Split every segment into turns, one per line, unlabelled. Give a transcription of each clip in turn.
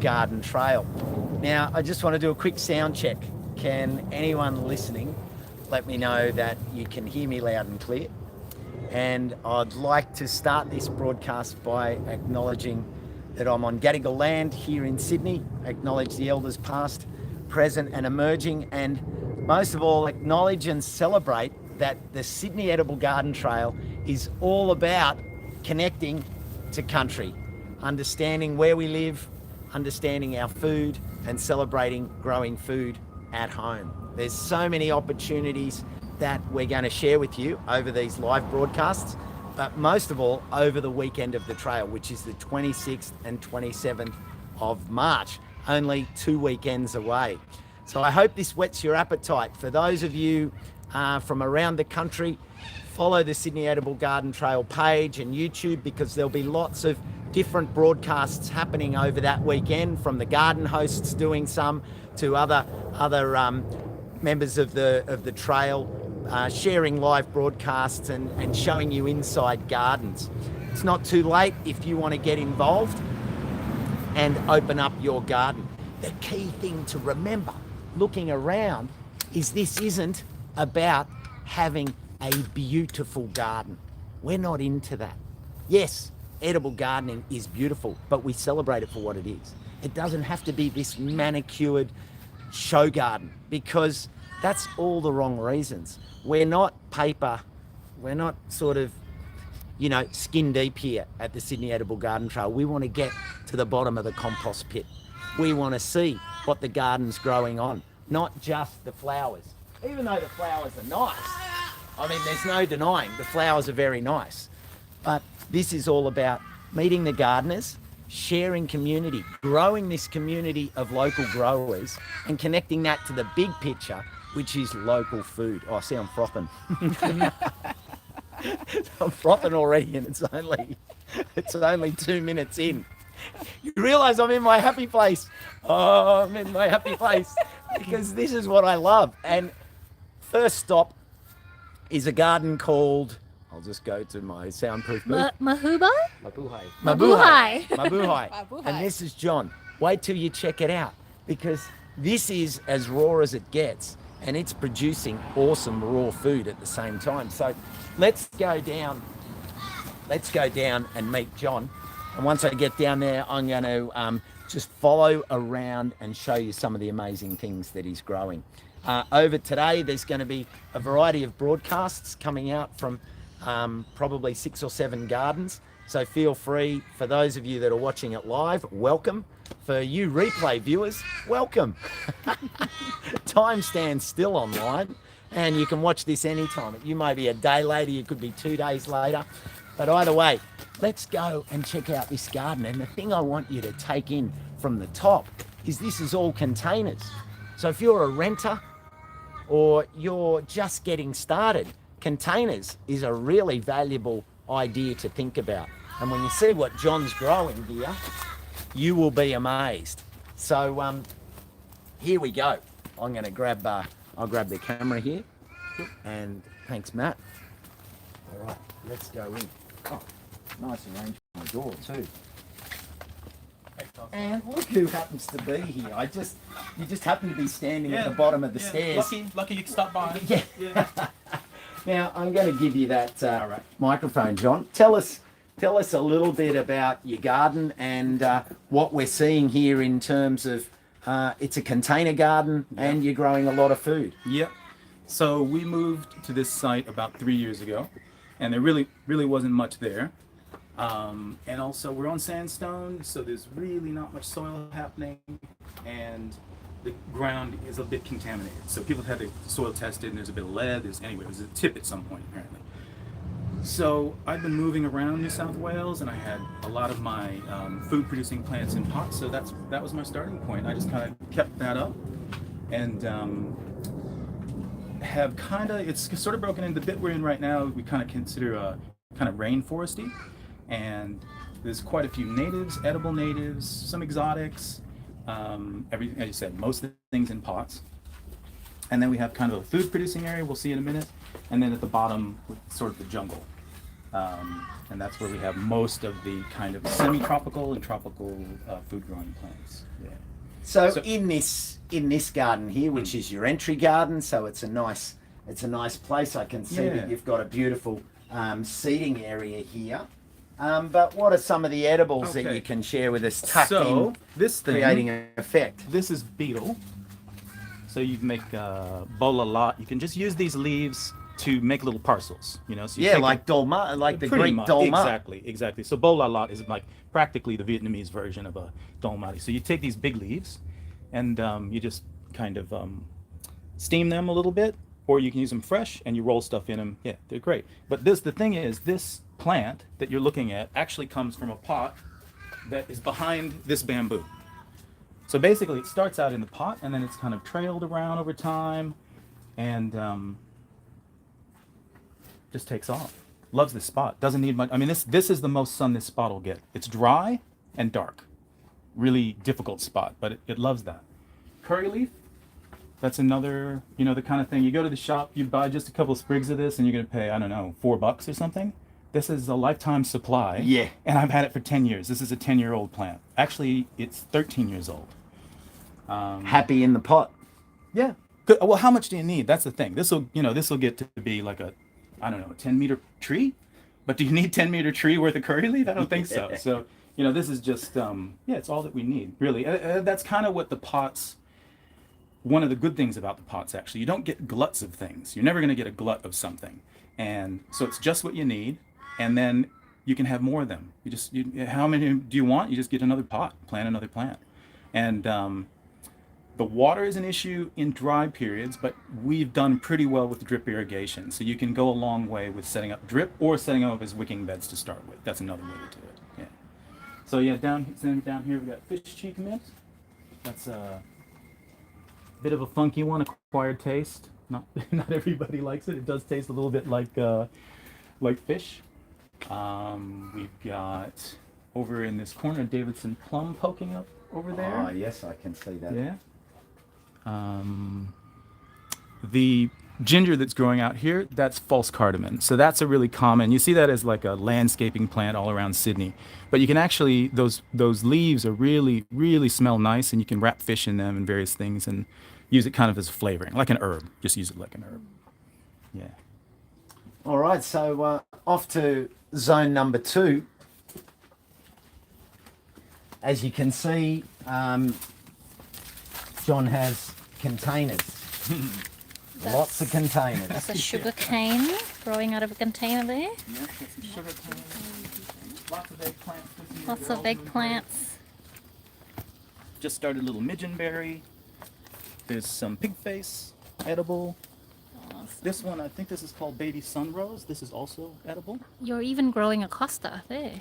garden trail. Now, I just want to do a quick sound check. Can anyone listening let me know that you can hear me loud and clear? And I'd like to start this broadcast by acknowledging that I'm on Gadigal land here in Sydney, acknowledge the elders past, present and emerging, and most of all acknowledge and celebrate that the Sydney Edible Garden Trail is all about connecting to country, understanding where we live, understanding our food, and celebrating growing food at home. There's so many opportunities that we're going to share with you over these live broadcasts, but most of all over the weekend of the trail, which is the 26th and 27th of March, only 2 weekends away. So I hope this whets your appetite. For those of you from around the country, follow the Sydney Edible Garden Trail page and YouTube, because there'll be lots of different broadcasts happening over that weekend, from the garden hosts doing some to other members of the trail sharing live broadcasts and showing you inside gardens. It's not too late if you want to get involved and open up your garden. The key thing to remember looking around is this isn't about having a beautiful garden. We're not into that. Yes, edible gardening is beautiful, but we celebrate it for what it is. It doesn't have to be this manicured show garden, because that's all the wrong reasons. We're not paper, we're not sort of, skin deep here at the Sydney Edible Garden Trail. We want to get to the bottom of the compost pit. We want to see what the garden's growing on, not just the flowers. Even though the flowers are nice, I mean, there's no denying the flowers are very nice. But this is all about meeting the gardeners, sharing community, growing this community of local growers, and connecting that to the big picture, which is local food. Oh, see, I'm frothing. I'm frothing already, and it's only 2 minutes in. You realise I'm in my happy place. Oh, I'm in my happy place, because this is what I love. And first stop is a garden called, I'll just go to my soundproof booth.
MABUHAY?
MABUHAY.
MABUHAY.
And this is John. Wait till you check it out, because this is as raw as it gets, and it's producing awesome raw food at the same time. So let's go down and meet John. And once I get down there, I'm going to just follow around and show you some of the amazing things that he's growing. Over today, there's going to be a variety of broadcasts coming out from probably 6 or 7 gardens. So feel free, for those of you that are watching it live, welcome. For you replay viewers, welcome. Time stands still online, and you can watch this anytime. You may be a day later, you could be 2 days later. But either way, let's go and check out this garden. And the thing I want you to take in from the top is this is all containers. So if you're a renter or you're just getting started, containers is a really valuable idea to think about. And when you see what John's growing here, you will be amazed. So here we go. I'm going to grab, I'll grab the camera here. And thanks, Matt. All right, let's go in. Oh, nice arrangement on the door too. And look who happens to be here. You just happen to be standing at the bottom of the stairs.
Lucky you stopped by.
Yeah. Now I'm going to give you that microphone, John. Tell us a little bit about your garden and what we're seeing here in terms of it's a container garden and you're growing a lot of food.
Yep. So we moved to this site about 3 years ago, and there really wasn't much there. And also we're on sandstone, so there's really not much soil happening, and the ground is a bit contaminated. So people have had the soil tested, and there's a bit of lead. There's a tip at some point apparently. So I've been moving around New South Wales, and I had a lot of my food-producing plants in pots. So that was my starting point. I just kind of kept that up, and have it's sort of broken into the bit we're in right now. We kind of consider kind of rainforesty, and there's quite a few natives, edible natives, some exotics, everything, as you said, most of the things in pots. And then we have kind of a food producing area we'll see in a minute, and then at the bottom sort of the jungle. And that's where we have most of the kind of semi-tropical and tropical food growing plants. Yeah.
So in this garden here, which is your entry garden, so it's a nice place. I can see that you've got a beautiful seating area here. But what are some of the edibles that you can share with us? Tucked in,
this thing,
creating an effect.
This is beetle. So you make bola lot. You can just use these leaves to make little parcels, you know. So you
like dolma, like the Greek dolma.
Exactly. So bola lot is like practically the Vietnamese version of a dolmati. So you take these big leaves, and you just kind of steam them a little bit, or you can use them fresh and you roll stuff in them. Yeah, they're great. But the thing is, this plant that you're looking at actually comes from a pot that is behind this bamboo. So basically, it starts out in the pot, and then it's kind of trailed around over time, and just takes off. Loves this spot. Doesn't need much. I mean, this is the most sun this spot will get. It's dry and dark. Really difficult spot, but it loves that. Curry leaf. That's another, you know, the kind of thing. You go to the shop, you buy just a couple of sprigs of this, and you're going to pay, I don't know, $4 or something. This is a lifetime supply.
Yeah.
And I've had it for 10 years. This is a 10-year-old plant. Actually, it's 13 years old.
Happy in the pot.
Yeah. Good. Well, how much do you need? That's the thing. This will get to be like a, I don't know, a 10-meter tree. But do you need 10-meter tree worth of curry leaf? I don't think so. So, you know, this is just, it's all that we need, really. That's kind of what the pots, one of the good things about the pots, actually. You don't get gluts of things. You're never going to get a glut of something. And so it's just what you need. And then you can have more of them. How many do you want? You just get another pot, plant another plant. And the water is an issue in dry periods, but we've done pretty well with drip irrigation. So you can go a long way with setting up drip or setting up as wicking beds to start with. That's another way to do it. Yeah. So yeah, down here we've got fish cheek mint. That's a bit of a funky one, acquired taste. Not everybody likes it. It does taste a little bit like fish. We've got over in this corner Davidson plum poking up over there.
Oh yes, I can see that.
Yeah. The ginger that's growing out here, that's false cardamom. So that's a really common, you see that as like a landscaping plant all around Sydney. But you can actually, those leaves are really, really smell nice, and you can wrap fish in them and various things and use it kind of as a flavoring, like an herb. Just use it like an herb. Yeah.
All right, so off to zone number 2. As you can see, John has containers. Lots of containers.
That's a sugar cane growing out of a container there.
Yeah, get some sugar cane. Lots of eggplants.
Lots of eggplants.
Just started a little midgeonberry. There's some pig face, edible. This one, I think this is called baby sunrose. This is also edible.
You're even growing a costa there.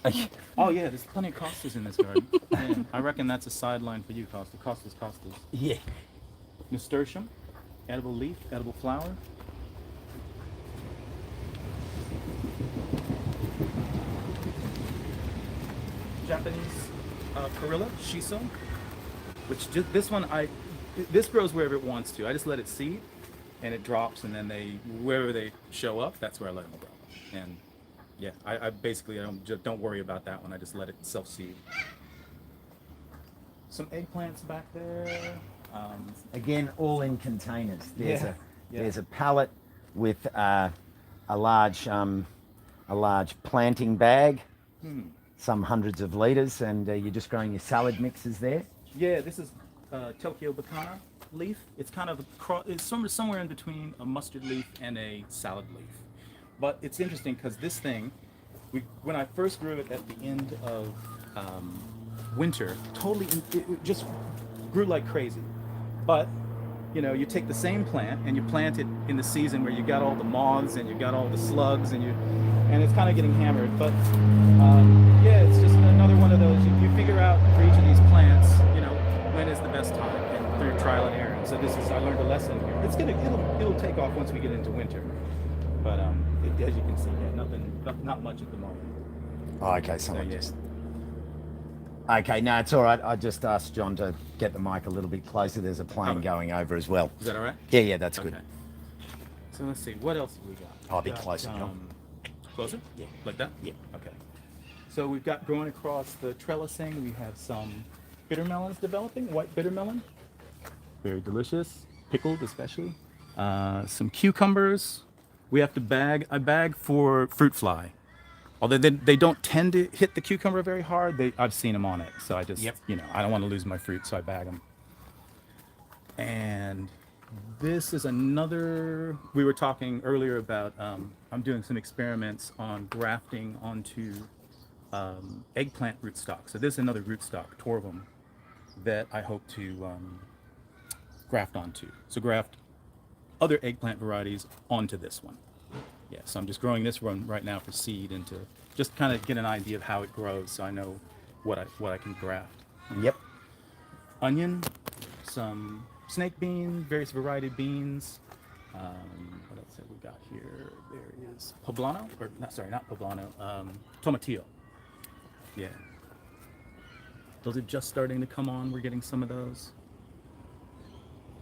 Oh yeah, there's plenty of costas in this garden. Man, I reckon that's a sideline for you, Costa. Costas.
Yeah.
Nasturtium, edible leaf, edible flower. Japanese perilla, shiso, which this grows wherever it wants to. I just let it seed, and it drops, and then wherever they show up, that's where I let them grow. And yeah, I basically don't worry about that one. I just let it self-seed. Some eggplants back there.
Again, all in containers. There's a pallet with a large planting bag, some hundreds of litres, and you're just growing your salad mixes there.
Yeah, this is Tokyo Bakana leaf. It's kind of it's somewhere in between a mustard leaf and a salad leaf. But it's interesting because this thing, when I first grew it at the end of winter, it just grew like crazy. But you know, you take the same plant and you plant it in the season where you got all the moths and you got all the slugs and it's kind of getting hammered. But yeah, it's just another one of those. You figure out for each of these plants, you know, when is the best time, and through trial and error. So I learned a lesson here. It'll take off once we get into winter. But as you can see, yeah, not much at the moment.
Oh, okay, Okay, no, it's all right. I just asked John to get the mic a little bit closer. There's a plane going over as well.
Is that all right?
Yeah, that's good.
So let's see, what else have we got?
I'll be closer, John.
Closer?
Yeah.
Like that?
Yeah.
Okay. So we've got growing across the trellising, we have some bitter melons developing, white bitter melon. Very delicious, pickled especially. Some cucumbers. We have to bag. I bag for fruit fly. Although they don't tend to hit the cucumber very hard, I've seen them on it. So I just,
Yep.
I don't want to lose my fruit, so I bag them. And this is another, we were talking earlier about, I'm doing some experiments on grafting onto eggplant rootstock. So this is another rootstock, torvum, that I hope to graft onto. So graft other eggplant varieties onto this one. Yeah, so I'm just growing this one right now for seed and to just kind of get an idea of how it grows, so I know what I can graft.
Yep.
Onion, some snake bean, various variety beans. What else have we got here? There is poblano, or not, sorry, not poblano. Tomatillo. Yeah. Those are just starting to come on. We're getting some of those.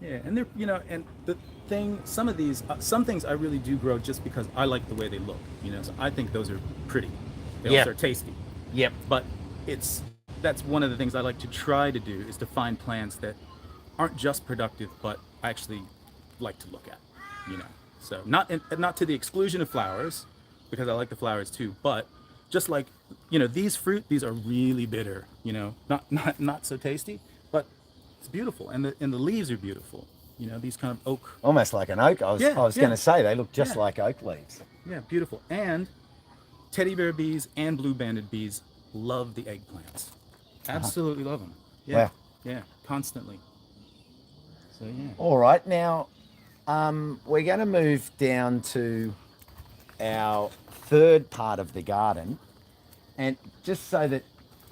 Yeah, and they're, and the thing, some of these, some things I really do grow just because I like the way they look, so I think those are pretty. They also are tasty.
Yep.
But that's one of the things I like to try to do, is to find plants that aren't just productive, but I actually like to look at, So not to the exclusion of flowers, because I like the flowers too, but just like, these are really bitter, not so tasty, but it's beautiful, and the leaves are beautiful. These kind of oak.
Almost like an oak. I was going to say they look just like oak leaves.
Yeah, beautiful. And teddy bear bees and blue-banded bees love the eggplants. Absolutely love them. Yeah.
Wow.
Yeah, constantly. So yeah.
All right, now we're going to move down to our third part of the garden, and just so that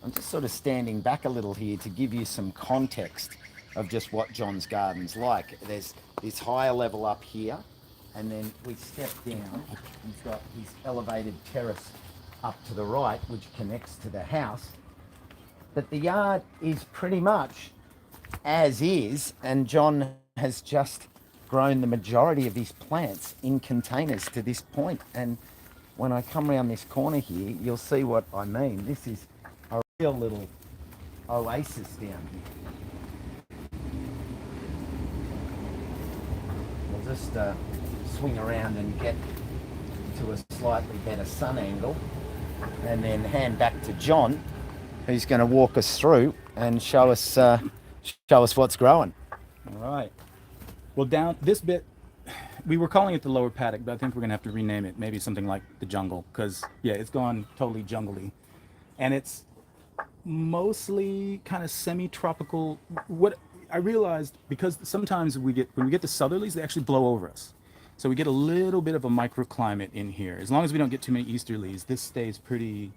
I'm just sort of standing back a little here to give you some context of just what John's garden's like. There's this higher level up here, and then we step down. He's got his elevated terrace up to the right, which connects to the house. But the yard is pretty much as is, and John has just grown the majority of his plants in containers to this point. And when I come around this corner here, you'll see what I mean. This is a real little oasis down here. We'll just swing around and get to a slightly better sun angle, and then hand back to John, who's going to walk us through and show us what's growing.
All right. Well, down this bit, we were calling it the lower paddock, but I think we're going to have to rename it, maybe something like the jungle, because, yeah, it's gone totally jungly. And it's mostly kind of semi-tropical. What I realized, because sometimes when we get the southerlies, they actually blow over us. So we get a little bit of a microclimate in here. As long as we don't get too many easterlies, this stays pretty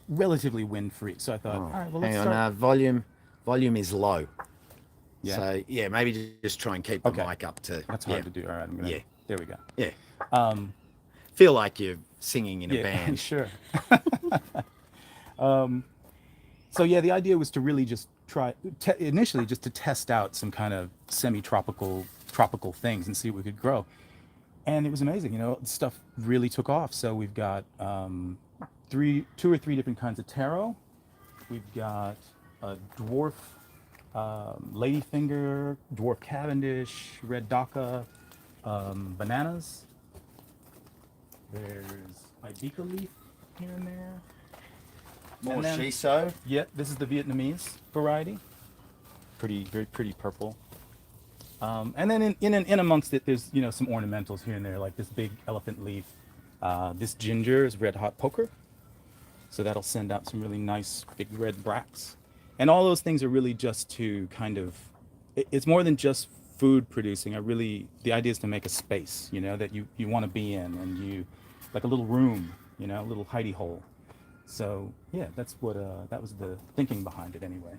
relatively wind-free. So I thought, all right, well, let's
hang
start.
on, volume is low.
Yeah.
So, yeah, maybe just try and keep the mic up to...
That's hard to do. All right, there we go.
Yeah. Feel like you're singing in a band.
Sure. So yeah, the idea was to really just try, initially just to test out some kind of tropical things and see what we could grow. And it was amazing, stuff really took off. So we've got 2 or 3 different kinds of taro. We've got a dwarf ladyfinger, dwarf Cavendish, red Dhaka, bananas. There's Ibika leaf here and there.
More
And then-
shiso.
Yeah, this is the Vietnamese variety. Very pretty purple. And then in amongst it, there's some ornamentals here and there, like this big elephant leaf. This ginger is red hot poker, so that'll send out some really nice big red bracts. And all those things are really just to kind of, it's more than just food producing. The idea is to make a space, that you want to be in, and like a little room, a little hidey hole. So yeah, that's what that was the thinking behind it anyway.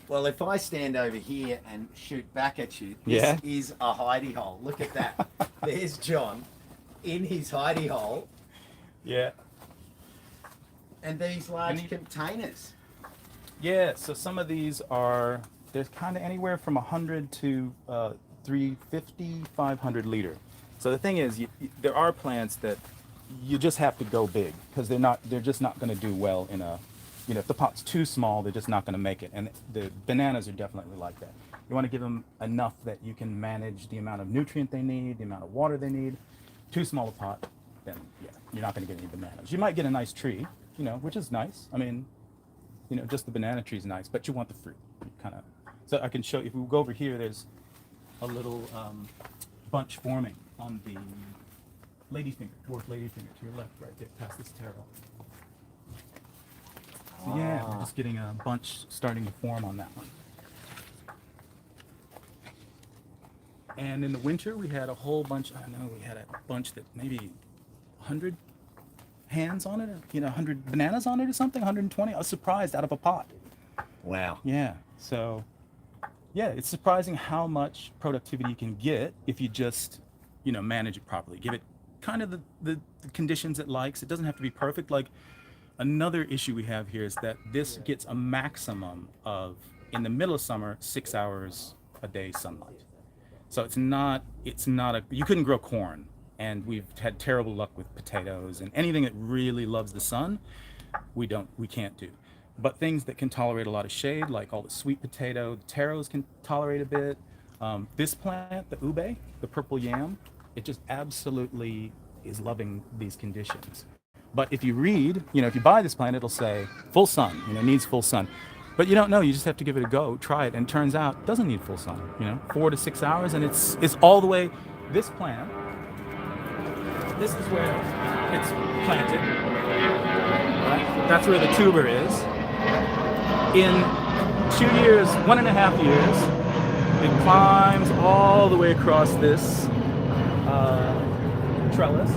Well, if I stand over here and shoot back at you, this is a hidey hole. Look at that. There's John in his hidey hole.
Yeah.
And these large containers.
Yeah, so some of these they're kind of anywhere from 100 to 350, 500 liter. So the thing is, there are plants that you just have to go big because they're just not going to do well in a, if the pot's too small, they're just not going to make it. And the bananas are definitely like that. You want to give them enough that you can manage the amount of nutrient they need, the amount of water they need. Too small a pot, then yeah, you're not going to get any bananas. You might get a nice tree, which is nice. I mean, just the banana tree is nice, but you want the fruit. Kind of. So I can show you. If we go over here, there's a little bunch forming on the ladyfinger, dwarf ladyfinger to your left, right there, past this taro. So yeah, we're just getting a bunch starting to form on that one. And in the winter, we had a whole bunch. I know we had a bunch that maybe 100 hands on it, or 100 bananas on it, or something. 120. I was surprised out of a pot.
Wow.
Yeah. So, yeah, it's surprising how much productivity you can get if you just, manage it properly. Give it kind of the conditions it likes. It doesn't have to be perfect. Like another issue we have here is that this gets a maximum of, in the middle of summer, 6 hours a day sunlight. So it's not you couldn't grow corn, and we've had terrible luck with potatoes and anything that really loves the sun, we can't do. But things that can tolerate a lot of shade, like all the sweet potato, the taros can tolerate a bit. This plant, the ube, the purple yam, it just absolutely is loving these conditions. But if you read, if you buy this plant, it'll say full sun, needs full sun. But you don't know, you just have to give it a go, try it, and it turns out it doesn't need full sun, 4 to 6 hours, and it's all the way, this plant, this is where it's planted, right? That's where the tuber is. In 2 years, 1.5 years, it climbs all the way across this trellis,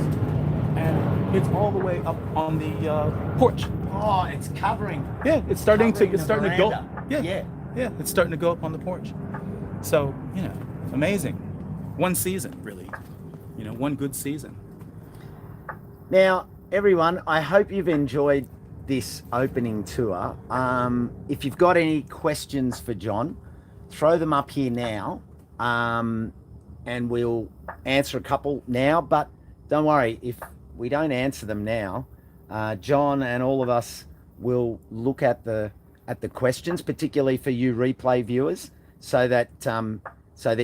and it's all the way up on the porch.
Oh, it's covering.
Yeah, it's starting to go.
veranda.
Yeah, it's starting to go up on the porch. So amazing. One season, really. One good season.
Now, everyone, I hope you've enjoyed this opening tour. If you've got any questions for John, throw them up here now, and we'll answer a couple now. But don't worry, if we don't answer them now, John and all of us will look at the questions, particularly for you replay viewers, so that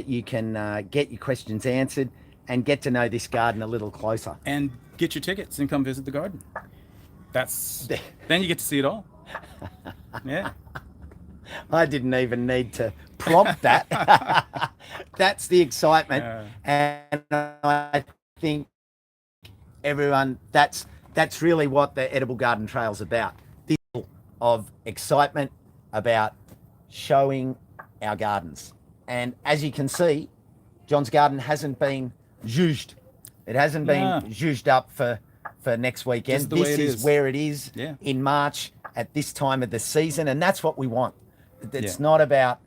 you can get your questions answered and get to know this garden a little closer.
And get your tickets and come visit the garden. Then you get to see it all. Yeah.
I didn't even need to prompt that. That's the excitement. And I think everyone, that's really what the Edible Garden Trail's about. This of excitement about showing our gardens. And as you can see, John's garden hasn't been zhuzhed. It hasn't been zhuzhed up for next weekend. This is where it is in March at this time of the season, and that's what we want. It's not about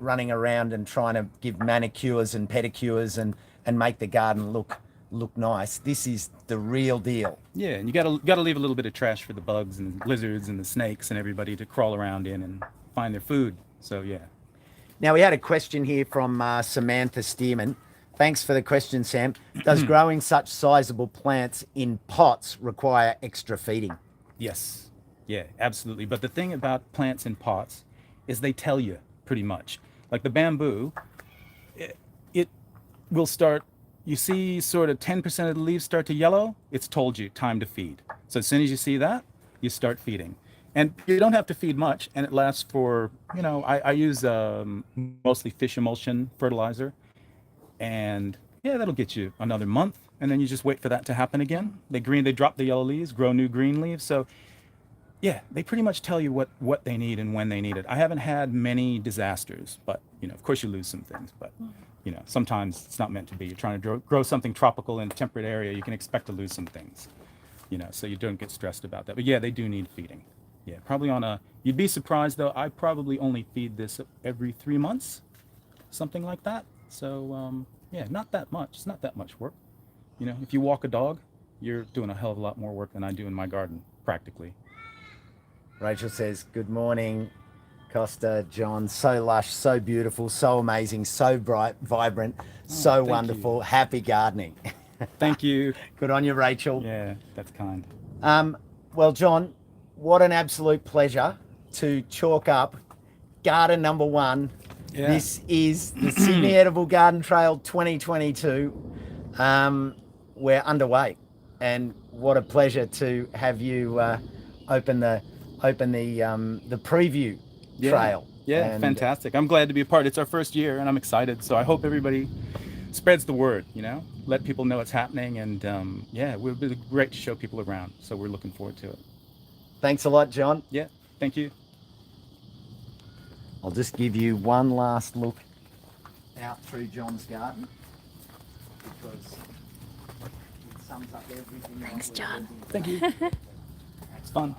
running around and trying to give manicures and pedicures and make the garden look nice. This is the real deal.
Yeah, and you gotta leave a little bit of trash for the bugs and lizards and the snakes and everybody to crawl around in and find their food. So yeah.
Now we had a question here from Samantha Stearman. Thanks for the question, Sam. Does growing such sizable plants in pots require extra feeding?
Yes. Yeah, absolutely. But the thing about plants in pots is they tell you pretty much. Like the bamboo, it will start, you see sort of 10% of the leaves start to yellow, it's told you time to feed. So as soon as you see that, you start feeding. And you don't have to feed much, and it lasts for, I use mostly fish emulsion fertilizer. And yeah, that'll get you another month, and then you just wait for that to happen again. They drop the yellow leaves, grow new green leaves. So yeah, they pretty much tell you what they need and when they need it. I haven't had many disasters, but of course you lose some things, but sometimes it's not meant to be. You're trying to grow something tropical in a temperate area, you can expect to lose some things, so you don't get stressed about that. But yeah, they do need feeding. Yeah, probably you'd be surprised though, I probably only feed this every 3 months, something like that. So yeah, not that much. It's not that much work. If you walk a dog, you're doing a hell of a lot more work than I do in my garden, practically.
Rachel says, good morning. Costa, John, so lush, so beautiful, so amazing, so bright, vibrant, so
thank
wonderful.
you.
Happy gardening.
Thank you.
Good on you, Rachel.
Yeah, that's kind.
Well, John, what an absolute pleasure to chalk up garden number 1.
Yeah.
This is the Sydney Edible Garden Trail 2022. We're underway, and what a pleasure to have you open the preview trail.
Yeah,
And
fantastic. I'm glad to be a part. It's our first year, and I'm excited. So I hope everybody spreads the word. Let people know it's happening, and yeah, it would be great to show people around. So we're looking forward to it.
Thanks a lot, John.
Yeah, thank you.
I'll just give you one last look out through John's garden, because it sums up everything.
Thanks, John.
Thank you. It's fun.